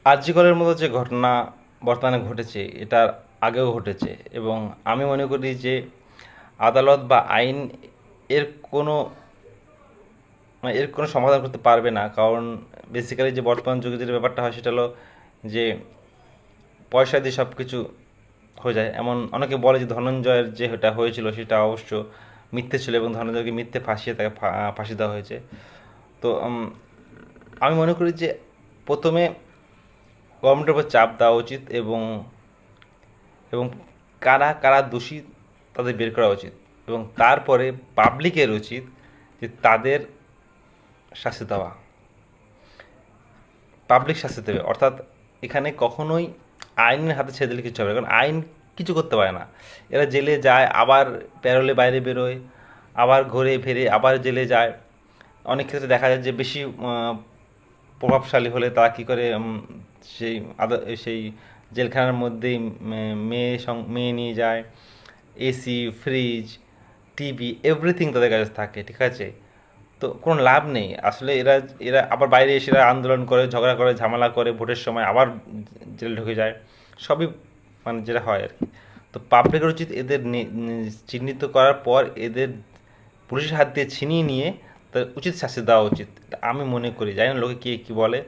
আরজি করের মতো যে ঘটনা বর্তমানে ঘটেছে এটা আগেও ঘটেছে, এবং আমি মনে করি যে আদালত বা আইন এর কোনো এর কোনো সমাধান করতে পারবে না। কারণ বেসিক্যালি যে বর্তমান যুগে যে ব্যাপারটা হয় সেটা হলো যে পয়সা দিয়ে সব কিছু হয়ে যায়। এমন অনেকে বলে যে ধনঞ্জয়ের যে এটা হয়েছিল সেটা অবশ্য মিথ্যে ছিল, এবং ধনঞ্জয়কে মিথ্যে ফাঁসিয়ে তাকে ফাঁসি দেওয়া হয়েছে। তো আমি মনে করি যে প্রথমে গভর্নমেন্টের উপর চাপ দেওয়া উচিত, এবং এবং কারা কারা দোষী তাদের বের করা উচিত, এবং তারপরে পাবলিকের উচিত যে তাদের শাস্তি দেওয়া। পাবলিক শাস্তি দেবে, অর্থাৎ এখানে কখনোই আইনের হাতে ছেড়ে দিলে কিছু হবে না, কারণ আইন কিছু করতে পারে না। এরা জেলে যায়, আবার প্যারোলে বাইরে বেরোয়, আবার ঘুরে ফিরে আবার জেলে যায়। অনেক ক্ষেত্রে দেখা যায় যে বেশি প্রভাবশালী হলে তারা কী করে, সেই সেই জেলখানার মধ্যেই মেয়ে নিয়ে যায়, এসি, ফ্রিজ, টিভি, এভরিথিং তাদের কাছে থাকে, ঠিক আছে? তো কোনো লাভ নেই আসলে। এরা এরা আবার বাইরে এসে এরা আন্দোলন করে, ঝগড়া করে, ঝামেলা করে, ভোটের সময় আবার জেলে ঢুকে যায়। সবই মানে যেটা হয় আর কি। তো পাবলিকের উচিত এদের চিহ্নিত করার পর এদের পুলিশের হাত দিয়ে ছিনিয়ে নিয়ে তার উচিত শাস্তি দেওয়া উচিত, আমি মনে করি। জানি না লোকে কী কী বলে।